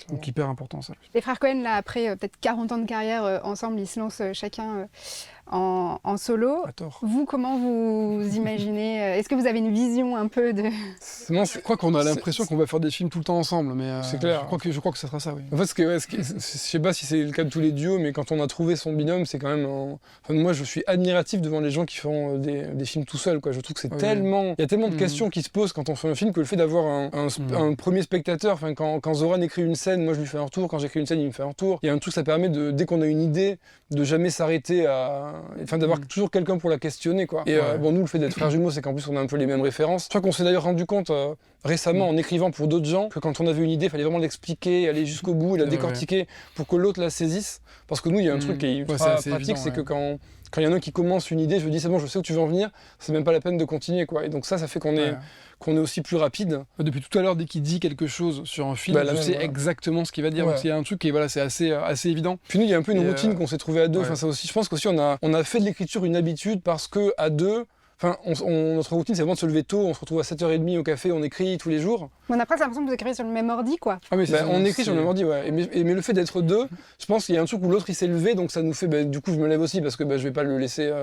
Donc hyper important ça. Les frères Cohen, là, après peut-être 40 ans de carrière ensemble, ils se lancent chacun en solo. Vous, comment vous imaginez Est-ce que vous avez une vision un peu de... Non, je crois qu'on a l'impression qu'on va faire des films tout le temps ensemble, mais c'est clair. Je crois que ça sera ça, oui. En fait, je sais pas si c'est le cas de tous les duos, mais quand on a trouvé son binôme, c'est quand même... Enfin, moi, je suis admiratif devant les gens qui font des films tout seuls, quoi. Je trouve que c'est tellement... Il y a tellement de questions qui se posent quand on fait un film que le fait d'avoir un premier spectateur, enfin, quand Zoran écrit une scène, moi je lui fais un retour, quand j'écris une scène, il me fait un retour. Il y a un truc, ça permet dès qu'on a une idée, de jamais s'arrêter enfin, d'avoir toujours quelqu'un pour la questionner, quoi. Et bon, nous, le fait d'être frères jumeaux, c'est qu'en plus, on a un peu les mêmes références. Je crois qu'on s'est d'ailleurs rendu compte récemment, en écrivant pour d'autres gens, que quand on avait une idée, il fallait vraiment l'expliquer, aller jusqu'au bout et la décortiquer pour que l'autre la saisisse. Parce que nous, il y a un truc qui est ultra pratique, c'est que quand il y en a un qui commence une idée, je dis c'est bon, je sais où tu veux en venir, c'est même pas la peine de continuer, quoi. Et donc ça fait qu'on est aussi plus rapide. Depuis tout à l'heure, dès qu'il dit quelque chose sur un film, je sais exactement ce qu'il va dire. Donc il y a un truc qui est c'est assez évident. Puis nous, il y a un peu une routine qu'on s'est trouvé à deux. Enfin, ça aussi, je pense qu'aussi on a fait de l'écriture une habitude parce que à deux. Enfin, notre routine, c'est vraiment de se lever tôt, on se retrouve à 7h30 au café, on écrit tous les jours. On a presque l'impression que vous écrivez sur le même ordi, quoi. Ah, mais on écrit sur le même ordi, ouais. Mais le fait d'être deux, je pense qu'il y a un truc où l'autre il s'est levé, donc ça nous fait, du coup je me lève aussi parce que je vais pas le laisser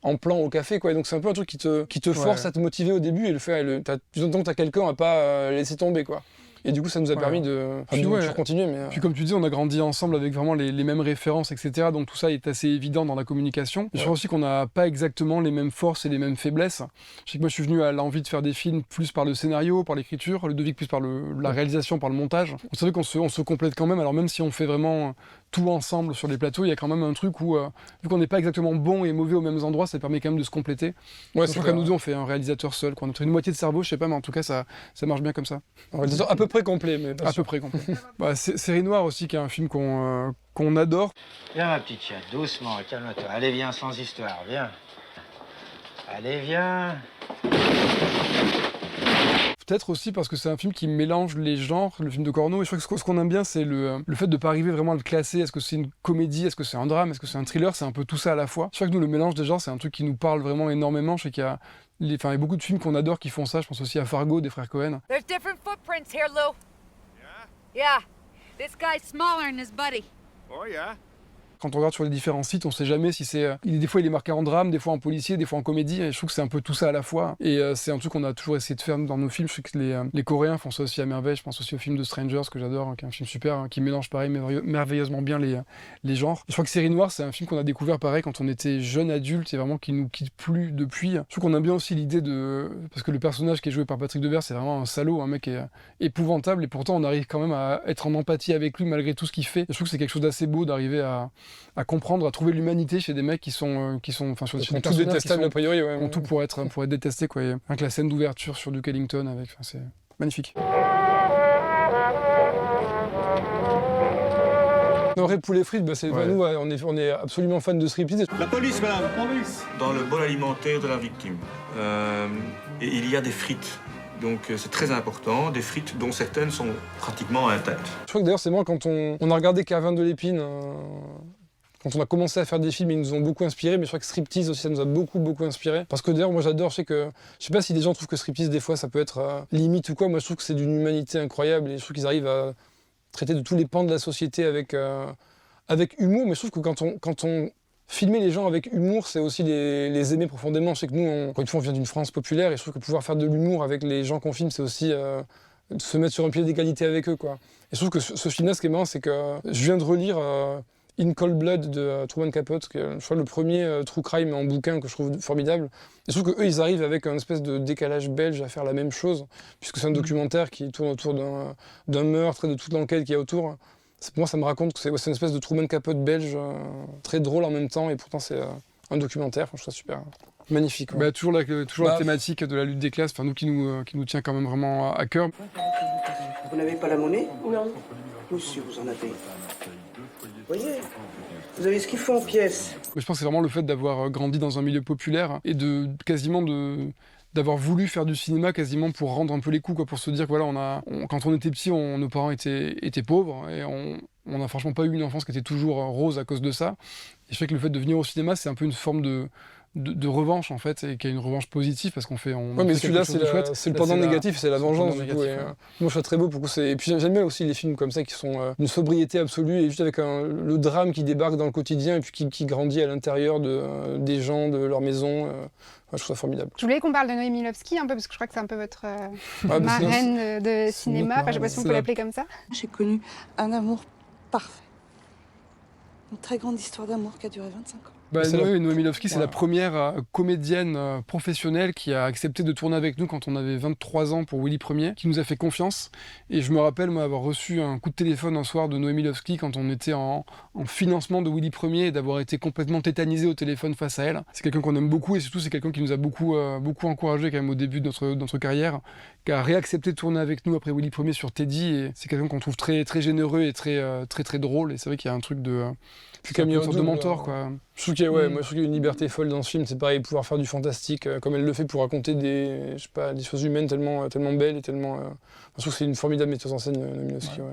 en plan au café, quoi. Et donc c'est un peu un truc qui te force à te motiver au début et t'as plus longtemps que t'as quelqu'un à pas laisser tomber, quoi. Et du coup, ça nous a permis de toujours continuer. Mais Puis comme tu dis, on a grandi ensemble avec vraiment les mêmes références, etc. Donc tout ça est assez évident dans la communication. Je crois aussi qu'on n'a pas exactement les mêmes forces et les mêmes faiblesses. Je sais que moi, je suis venu à l'envie de faire des films plus par le scénario, par l'écriture, Ludovic plus par la réalisation, par le montage. C'est vrai qu'on se complète quand même. Alors même si on fait vraiment tout ensemble sur les plateaux, il y a quand même un truc où, vu qu'on n'est pas exactement bon et mauvais aux mêmes endroits, ça permet quand même de se compléter. Ouais, c'est comme nous deux, on fait un réalisateur seul, quoi. On a une moitié de cerveau, je sais pas, mais en tout cas, ça marche bien comme ça. Un réalisateur à peu près complet, mais à peu près complet. Série Noire aussi, qui est un film qu'on adore. Viens, ma petite chatte, doucement, calme-toi. Allez, viens, sans histoire, viens. Allez, viens. Peut-être aussi parce que c'est un film qui mélange les genres, le film de Corneau, et je crois que ce qu'on aime bien, c'est le fait de ne pas arriver vraiment à le classer. Est-ce que c'est une comédie, est-ce que c'est un drame, est-ce que c'est un thriller, c'est un peu tout ça à la fois. Je crois que nous, le mélange des genres, c'est un truc qui nous parle vraiment énormément. Je sais qu'il y a il y a beaucoup de films qu'on adore qui font ça, je pense aussi à Fargo, des frères Cohen. There's different footprints here, Lou. Yeah? Yeah. This guy's smaller than his buddy. Oh, yeah? Quand on regarde sur les différents sites, on sait jamais si c'est... Des fois, il est marqué en drame, des fois en policier, des fois en comédie. Et je trouve que c'est un peu tout ça à la fois. Et c'est un truc qu'on a toujours essayé de faire dans nos films. Je sais que les Coréens font ça aussi à merveille. Je pense aussi au film de Strangers, que j'adore, qui est un film super, qui mélange pareil merveilleusement bien les genres. Je crois que Série Noire, c'est un film qu'on a découvert pareil quand on était jeune adulte et vraiment qui nous quitte plus depuis. Je trouve qu'on aime bien aussi l'idée de... Parce que le personnage qui est joué par Patrick Devers, c'est vraiment un salaud, un mec épouvantable. Et pourtant, on arrive quand même à être en empathie avec lui malgré tout ce qu'il fait. Et je trouve que c'est quelque chose d'assez beau d'arriver à comprendre, à trouver l'humanité chez des mecs qui sont enfin sur des tout détestables a priori, ouais, ont tout pour être détestés, quoi. Avec la scène d'ouverture sur Duke Ellington, c'est magnifique. Ray Poulet Frites, nous, on est absolument fans de striptease. La police, madame, la police. Dans le bol alimentaire de la victime, et il y a des frites. Donc c'est très important, des frites dont certaines sont pratiquement intactes. Je crois que d'ailleurs c'est moi quand on a regardé Caravan de l'Épine, quand on a commencé à faire des films, ils nous ont beaucoup inspiré, mais je crois que Striptease aussi ça nous a beaucoup inspiré. Parce que d'ailleurs moi j'adore, je sais pas si des gens trouvent que Striptease des fois ça peut être limite ou quoi, moi je trouve que c'est d'une humanité incroyable et je trouve qu'ils arrivent à traiter de tous les pans de la société avec humour, mais je trouve que quand on filmer les gens avec humour, c'est aussi les aimer profondément. Je sais que nous, encore une fois, on vient d'une France populaire et je trouve que pouvoir faire de l'humour avec les gens qu'on filme, c'est aussi se mettre sur un pied d'égalité avec eux, quoi. Et je trouve que ce film-là, ce qui est marrant, c'est que je viens de relire In Cold Blood de Truman Capote, qui est, je crois, le premier true crime en bouquin que je trouve formidable. Et je trouve qu'eux, ils arrivent avec un espèce de décalage belge à faire la même chose, puisque c'est un documentaire qui tourne autour d'un meurtre et de toute l'enquête qu'il y a autour. Pour moi, ça me raconte que c'est une espèce de Truman Capote belge, très drôle en même temps, et pourtant c'est un documentaire. Je trouve ça super magnifique. Bah, toujours la thématique de la lutte des classes, nous qui nous tient quand même vraiment à cœur. Vous n'avez pas la monnaie? Non. Monsieur, vous en avez. Vous voyez, vous avez ce qu'il faut en pièces. Je pense que c'est vraiment le fait d'avoir grandi dans un milieu populaire et d'avoir voulu faire du cinéma quasiment pour rendre un peu les coups, quoi, pour se dire que voilà, quand on était petit, nos parents étaient pauvres et on n'a franchement pas eu une enfance qui était toujours rose à cause de ça. Et je sais que le fait de venir au cinéma, c'est un peu une forme de revanche en fait, et qui a une revanche positive parce qu'on fait. Mais celui-là, c'est le pendant négatif, c'est la vengeance. Moi, je trouve très beau pour coup. Et puis j'aime bien aussi les films comme ça qui sont une sobriété absolue et juste avec le drame qui débarque dans le quotidien et puis qui grandit à l'intérieur des gens, de leur maison. Je trouve ça formidable. Je voulais qu'on parle de Noémie Lovski un peu parce que je crois que c'est un peu votre marraine de cinéma. Je sais pas si on peut l'appeler comme ça. J'ai connu un amour parfait. Une très grande histoire d'amour qui a duré 25 ans. Noémie Lovski, c'est la première comédienne professionnelle qui a accepté de tourner avec nous quand on avait 23 ans pour Willy Ier, qui nous a fait confiance. Et je me rappelle, moi, avoir reçu un coup de téléphone un soir de Noémie Lovski quand on était en financement de Willy Ier et d'avoir été complètement tétanisé au téléphone face à elle. C'est quelqu'un qu'on aime beaucoup et surtout, c'est quelqu'un qui nous a beaucoup encouragé quand même au début de notre carrière, qui a réaccepté de tourner avec nous après Willy Ier sur Teddy. Et c'est quelqu'un qu'on trouve très, très généreux et très, très, très drôle. Et c'est vrai qu'il y a un truc de... Puis Camille une sorte de mentor, quoi. Je trouve qu'il y a une liberté folle dans ce film. C'est pareil, pouvoir faire du fantastique, comme elle le fait pour raconter des choses humaines tellement belles et tellement... Je trouve que c'est une formidable metteuse en scène, Noémie Lovski. Ouais.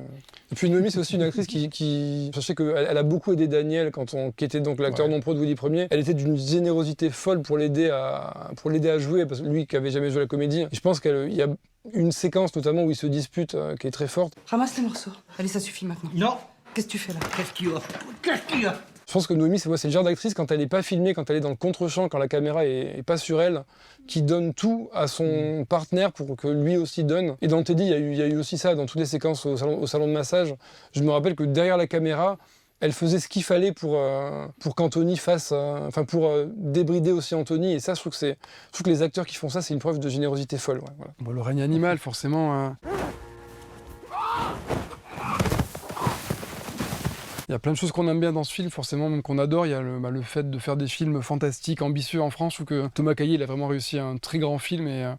Et puis Noémie, c'est aussi une actrice qui... Je sais qu'elle a beaucoup aidé Daniel, qui était donc l'acteur non pro de Willy Ier. Elle était d'une générosité folle pour l'aider à jouer, parce que lui qui avait jamais joué la comédie. Et je pense qu'il y a une séquence notamment où ils se disputent qui est très forte. Ramasse les morceaux. Allez, ça suffit maintenant. Non. Qu'est-ce que tu fais là? Qu'est-ce qu'il y a? Je pense que Noémie, c'est le genre d'actrice, quand elle n'est pas filmée, quand elle est dans le contre-champ, quand la caméra est pas sur elle, qui donne tout à son partenaire pour que lui aussi donne. Et dans Teddy, il y a eu aussi ça, dans toutes les séquences au salon de massage. Je me rappelle que derrière la caméra, elle faisait ce qu'il fallait pour qu'Anthony fasse... pour débrider aussi Anthony. Et ça, je trouve que les acteurs qui font ça, c'est une preuve de générosité folle. Ouais, voilà. Bon, le règne animal, forcément... Il y a plein de choses qu'on aime bien dans ce film, forcément, même qu'on adore. Il y a le fait de faire des films fantastiques, ambitieux en France. Je trouve que Thomas Caillet, il a vraiment réussi un très grand film. Et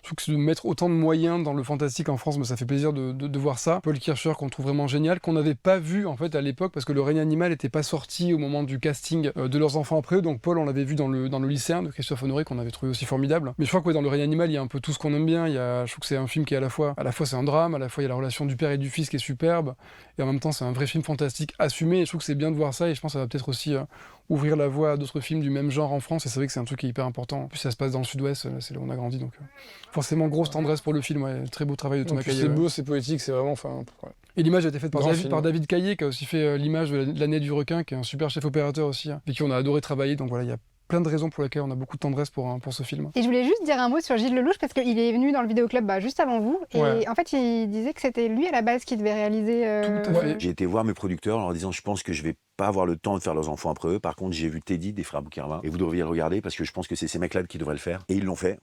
je trouve que de mettre autant de moyens dans le fantastique en France, ça fait plaisir de voir ça. Paul Kircher, qu'on trouve vraiment génial, qu'on n'avait pas vu en fait à l'époque, parce que Le règne animal n'était pas sorti au moment du casting de Leurs enfants après eux. Donc Paul, on l'avait vu dans le lycéen de Christophe Honoré, qu'on avait trouvé aussi formidable. Mais je crois que dans Le règne animal, il y a un peu tout ce qu'on aime bien. Je trouve que c'est un film qui est à la fois c'est un drame, à la fois il y a la relation du père et du fils qui est superbe, et en même temps c'est un vrai film fantastique assumé. Et je trouve que c'est bien de voir ça, et je pense que ça va peut-être aussi ouvrir la voie à d'autres films du même genre en France, et c'est vrai que c'est un truc qui est hyper important. En plus ça se passe dans le sud-ouest, c'est là où on a grandi, donc forcément grosse tendresse pour le film, très beau travail de Thomas Caillet. C'est beau, c'est poétique, c'est vraiment... Ouais. Et l'image a été faite par David Caillet, qui a aussi fait l'image de l'année du requin, qui est un super chef opérateur aussi, avec qui on a adoré travailler, donc voilà, il y a plein de raisons pour lesquelles on a beaucoup de tendresse pour ce film. Et je voulais juste dire un mot sur Gilles Lelouch, parce qu'il est venu dans le vidéoclub juste avant vous, et en fait il disait que c'était lui à la base qui devait réaliser... Tout à fait. J'ai été voir mes producteurs en leur disant je pense que je vais pas avoir le temps de faire Leurs enfants après eux. Par contre, j'ai vu Teddy des frères Boukervin, et vous devriez le regarder parce que je pense que c'est ces mecs-là qui devraient le faire. Et ils l'ont fait.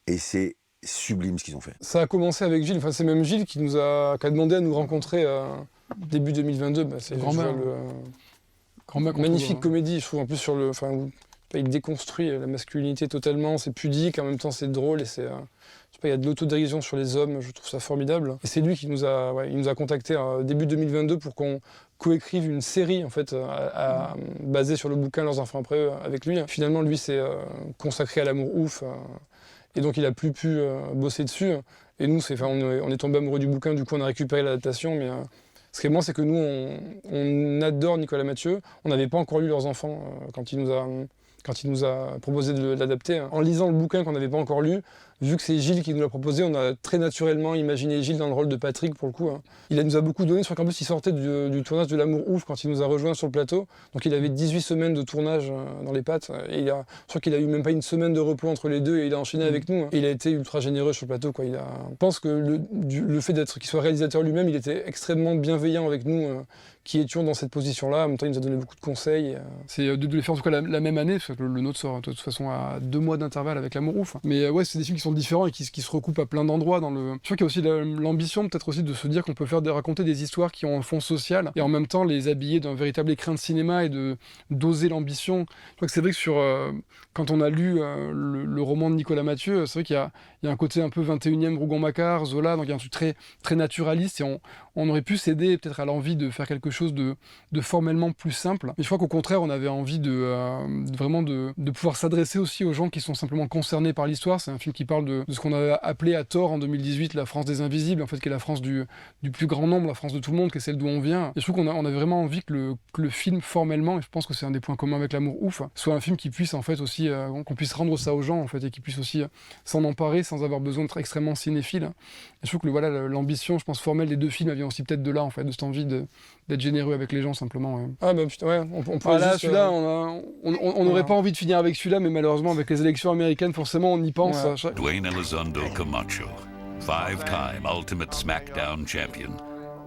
Et c'est sublime ce qu'ils ont fait. Ça a commencé avec Gilles, c'est même Gilles qui a demandé à nous rencontrer début 2022. C'est magnifique comédie, je trouve, en plus sur le... il déconstruit la masculinité totalement, c'est pudique, en même temps c'est drôle, et il y a de l'autodérision sur les hommes, je trouve ça formidable. Et c'est lui qui nous a contactés début 2022 pour qu'on coécrive une série en fait, basée sur le bouquin Leurs enfants après eux avec lui. Finalement, lui s'est consacré à l'amour ouf, et donc il a plus pu bosser dessus. Et nous, on est tombé amoureux du bouquin, du coup on a récupéré l'adaptation, mais... Ce qui est marrant, c'est que nous, on adore Nicolas Mathieu. On n'avait pas encore lu Leurs enfants quand il nous a proposé de l'adapter. En lisant le bouquin qu'on n'avait pas encore lu, vu que c'est Gilles qui nous l'a proposé, on a très naturellement imaginé Gilles dans le rôle de Patrick pour le coup. Il nous a beaucoup donné, je crois qu'en plus il sortait du tournage de L'Amour ouf quand il nous a rejoint sur le plateau. Donc il avait 18 semaines de tournage dans les pattes. Et je crois qu'il a eu même pas une semaine de repos entre les deux et il a enchaîné avec nous. Et il a été ultra généreux sur le plateau, quoi. Je pense que le fait qu'il soit réalisateur lui-même, il était extrêmement bienveillant avec nous. Qui étions dans cette position-là. En même temps, il nous a donné beaucoup de conseils. C'est de les faire en tout cas la même année, parce que le nôtre sort de toute façon à 2 mois d'intervalle avec L'Amour ouf. Mais ouais, c'est des films qui sont différents et qui se recoupent à plein d'endroits. Je crois qu'il y a aussi l'ambition peut-être aussi de se dire qu'on peut raconter des histoires qui ont un fond social et en même temps les habiller d'un véritable écrin de cinéma et d'oser l'ambition. Je crois que c'est vrai que quand on a lu le roman de Nicolas Mathieu, c'est vrai qu'il y a un côté un peu 21e Rougon-Macquart, Zola, donc il y a un truc très, très naturaliste et on aurait pu céder peut-être à l'envie de faire quelque chose de formellement plus simple. Mais je crois qu'au contraire, on avait envie vraiment de pouvoir s'adresser aussi aux gens qui sont simplement concernés par l'histoire. C'est un film qui parle de ce qu'on a appelé à tort en 2018 la France des invisibles, en fait, qui est la France du plus grand nombre, la France de tout le monde, qui est celle d'où on vient. Et je trouve qu'on avait vraiment envie que le film formellement, et je pense que c'est un des points communs avec L'Amour ouf, soit un film qui puisse en fait aussi, qu'on puisse rendre ça aux gens en fait, et qui puisse aussi s'en emparer sans avoir besoin d'être extrêmement cinéphile. Et je trouve que l'ambition, je pense, formelle des deux films vient aussi peut-être de là, en fait, de cette envie d'être généreux avec les gens simplement. Ah bah putain, ouais, on pourrait là, celui-là, on n'aurait pas envie de finir avec celui-là, mais malheureusement avec les élections américaines, forcément on y pense. Ouais. Dwayne Elizondo Camacho, 5-time Ultimate SmackDown champion,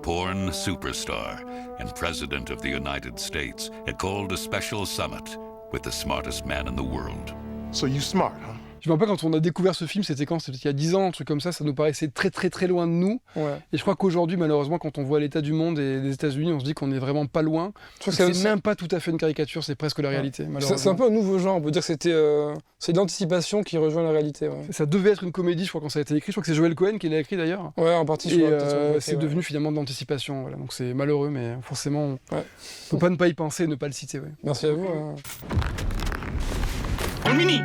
porn superstar, and President of the United States, had called a special summit with the smartest man in the world. So you smart, huh? Je me rappelle quand on a découvert ce film, c'était il y a 10 ans, un truc comme ça nous paraissait très très très loin de nous. Ouais. Et je crois qu'aujourd'hui, malheureusement, quand on voit l'état du monde et des États-Unis, on se dit qu'on n'est vraiment pas loin. Je crois que c'est même pas tout à fait une caricature, c'est presque la réalité. C'est un peu un nouveau genre, on peut dire que c'est l'anticipation qui rejoint la réalité. Ouais. Ça devait être une comédie, je crois, quand ça a été écrit. Je crois que c'est Joël Cohen qui l'a écrit d'ailleurs. Ouais, en partie. C'est devenu finalement de l'anticipation. Voilà. Donc c'est malheureux, mais forcément, on peut pas ne pas y penser et ne pas le citer. Ouais. Merci à vous. Mini